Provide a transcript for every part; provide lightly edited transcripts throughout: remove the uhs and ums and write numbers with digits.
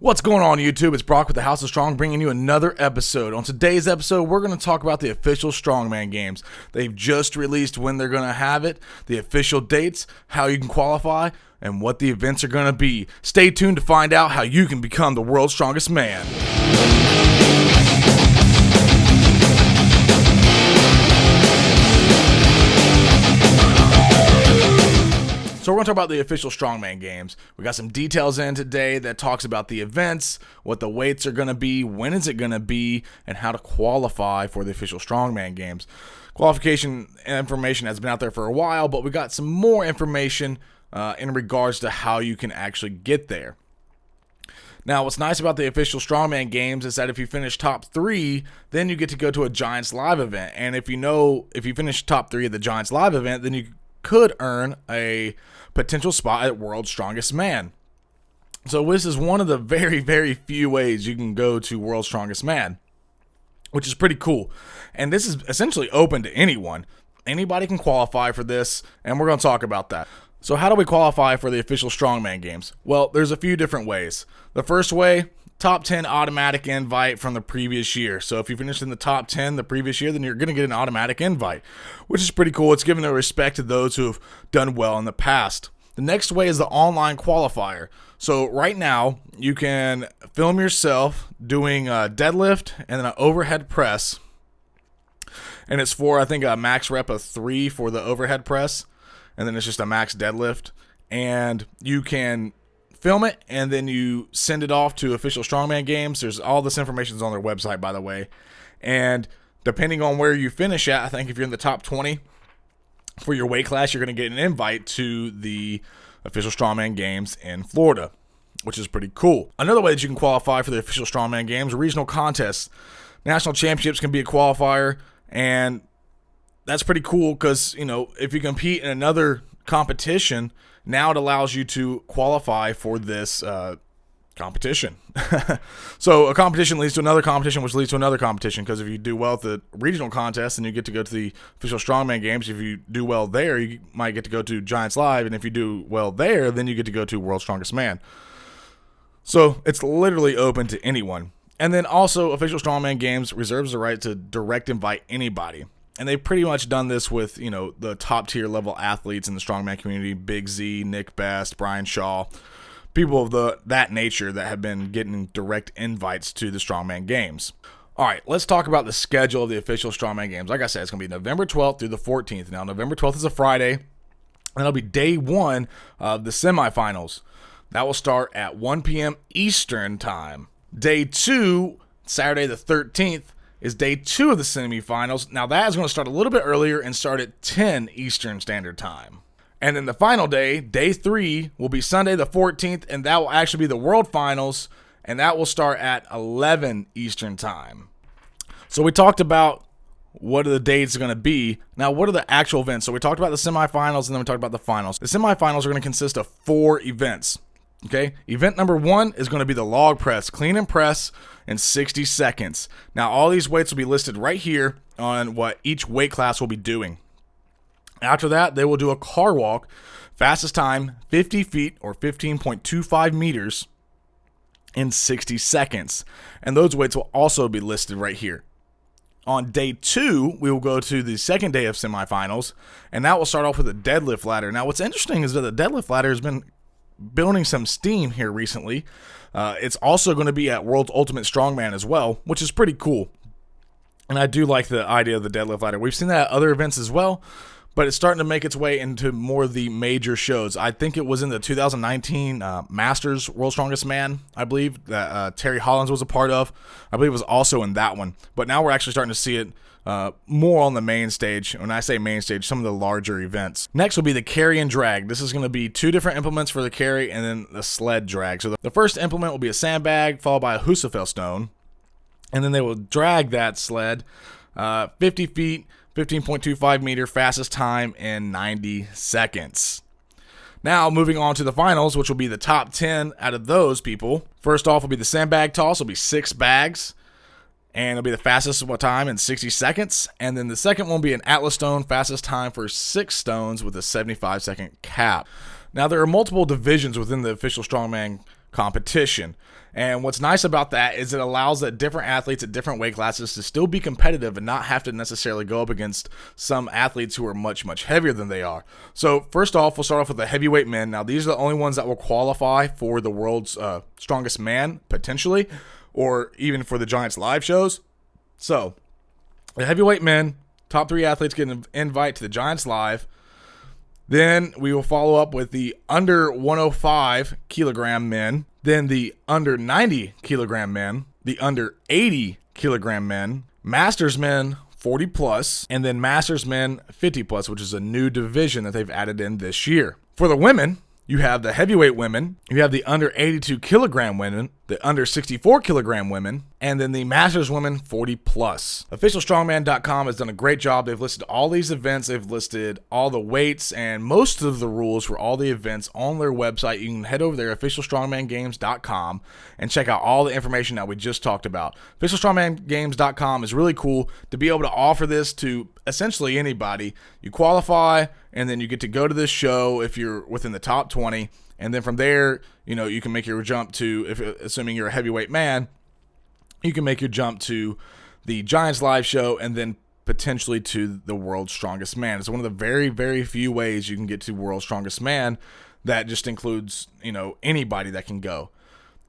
What's going on, YouTube? It's Brock with the House of Strong bringing you another episode. On today's episode, we're going to talk about the official Strongman Games. They've just released when they're going to have it, the official dates, how you can qualify, and what the events are going to be. Stay tuned to find out how you can become the world's strongest man. So we're going to talk about the official Strongman Games. We got some details in today that talks about the events, what the weights are going to be, when is it going to be, and how to qualify for the official Strongman Games. Qualification information has been out there for a while, but we got some more information in regards to how you can actually get there. Now, what's nice about the official Strongman Games is that if you finish top 3, then you get to go to a Giants Live event. And if you finish top 3 at the Giants Live event, then you could earn a potential spot at World's Strongest Man. So this is one of the very, very few ways you can go to World's Strongest Man, which is pretty cool. And this is essentially open to anyone. Anybody can qualify for this, and we're going to talk about that. So how do we qualify for the official Strongman Games? Well, there's a few different ways. The first way, top 10 automatic invite from the previous year. So if you finished in the top 10 the previous year, then you're going to get an automatic invite, which is pretty cool. It's giving the respect to those who have done well in the past. The next way is the online qualifier. So right now, you can film yourself doing a deadlift and then an overhead press. And it's for, I think, a max rep of 3 for the overhead press. And then it's just a max deadlift. And you can film it, and then you send it off to official Strongman Games. There's all this information is on their website, by the way. And depending on where you finish at, I think if you're in the top 20 for your weight class, you're going to get an invite to the official Strongman Games in Florida, which is pretty cool. Another way that you can qualify for the official Strongman Games, regional contests. National championships can be a qualifier, and that's pretty cool because, you know, if you compete in another competition, now it allows you to qualify for this competition. So a competition leads to another competition, which leads to another competition, because if you do well at the regional contest, then you get to go to the official Strongman Games. If you do well there, you might get to go to Giants Live, and if you do well there, then you get to go to World's Strongest Man. So it's literally open to anyone. And then also, official Strongman Games reserves the right to direct invite anybody. And they've pretty much done this with, you know, the top tier level athletes in the strongman community, Big Z, Nick Best, Brian Shaw, people of that nature that have been getting direct invites to the Strongman Games. All right, let's talk about the schedule of the official Strongman Games. Like I said, it's going to be November 12th through the 14th. Now, November 12th is a Friday, and it'll be day 1 of the semifinals. That will start at 1 p.m. Eastern time. Day 2, Saturday the 13th, is day 2 of the semifinals. Now that is going to start a little bit earlier and start at 10 Eastern Standard Time. And then the final day, day 3, will be Sunday the 14th, and that will actually be the World Finals, and that will start at 11 Eastern Time. So we talked about what are the dates going to be. Now, what are the actual events? So we talked about the semifinals, and then we talked about the finals. The semifinals are going to consist of 4 events. Okay, event number 1 is going to be the log press, clean and press in 60 seconds. Now, all these weights will be listed right here on what each weight class will be doing. After that, they will do a car walk, fastest time 50 feet or 15.25 meters in 60 seconds. And those weights will also be listed right here. On day 2, we will go to the second day of semifinals, and that will start off with a deadlift ladder. Now, what's interesting is that the deadlift ladder has been building some steam here recently. It's also going to be at World's Ultimate Strongman as well, which is pretty cool. And I do like the idea of the deadlift ladder. We've seen that at other events as well, but it's starting to make its way into more of the major shows. I think it was in the 2019 Masters World's Strongest Man, I believe, that Terry Hollins was a part of. I believe it was also in that one. But now we're actually starting to see it more on the main stage. When I say main stage, some of the larger events. Next will be the carry and drag. This is going to be 2 different implements for the carry and then the sled drag. So the first implement will be a sandbag followed by a Husafell stone. And then they will drag that sled 50 feet, 15.25 meter, fastest time in 90 seconds. Now, moving on to the finals, which will be the top 10 out of those people. First off will be the sandbag toss. It'll be 6 bags. And it'll be the fastest time in 60 seconds. And then the second one will be an Atlas stone, fastest time for 6 stones with a 75-second cap. Now, there are multiple divisions within the official Strongman competition. And what's nice about that is it allows that different athletes at different weight classes to still be competitive and not have to necessarily go up against some athletes who are much, much heavier than they are. So first off, we'll start off with the heavyweight men. Now, these are the only ones that will qualify for the world's strongest man, potentially, or even for the Giants live shows. So the heavyweight men, top 3 athletes get an invite to the Giants live. Then we will follow up with the under 105 kilogram men, then the under 90 kilogram men, the under 80 kilogram men, Masters men 40 plus, and then Masters men 50 plus, which is a new division that they've added in this year. For the women, you have the heavyweight women, you have the under 82 kilogram women, the under 64 kilogram women, and then the Masters women 40 plus. Officialstrongman.com has done a great job. They've listed all these events, they've listed all the weights and most of the rules for all the events on their website. You can head over there, officialstrongmangames.com, and check out all the information that we just talked about. Officialstrongmangames.com is really cool to be able to offer this to essentially anybody. You qualify, and then you get to go to this show if you're within the top 20. And then from there, you can make your jump to, assuming you're a heavyweight man, you can make your jump to the Giants live show and then potentially to the world's strongest man. It's one of the very, very few ways you can get to world's strongest man that just includes, anybody that can go.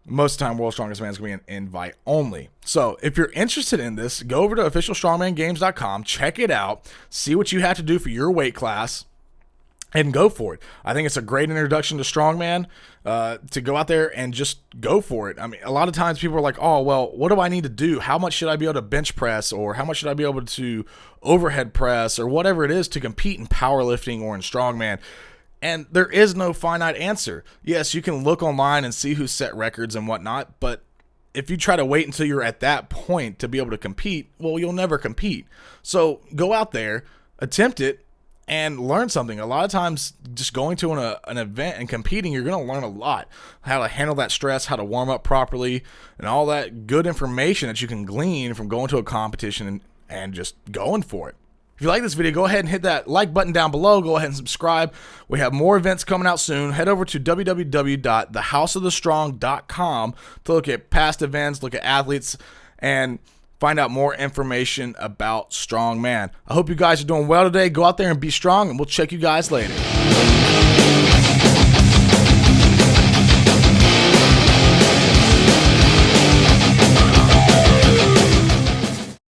Most of the time, world's strongest man is going to be an invite only. So if you're interested in this, go over to officialstrongmangames.com, check it out, see what you have to do for your weight class, and go for it. I think it's a great introduction to strongman, to go out there and just go for it. I mean, a lot of times people are like, oh, well, what do I need to do? How much should I be able to bench press, or how much should I be able to overhead press, or whatever it is to compete in powerlifting or in strongman? And there is no finite answer. Yes, you can look online and see who set records and whatnot, but if you try to wait until you're at that point to be able to compete, well, you'll never compete. So go out there, attempt it, and learn something. A lot of times, just going to an event and competing, you're going to learn a lot. How to handle that stress, how to warm up properly, and all that good information that you can glean from going to a competition and just going for it. If you like this video, go ahead and hit that like button down below. Go ahead and subscribe. We have more events coming out soon. Head over to www.thehouseofthestrong.com to look at past events, look at athletes, and find out more information about strongman. I hope you guys are doing well today. Go out there and be strong, and we'll check you guys later.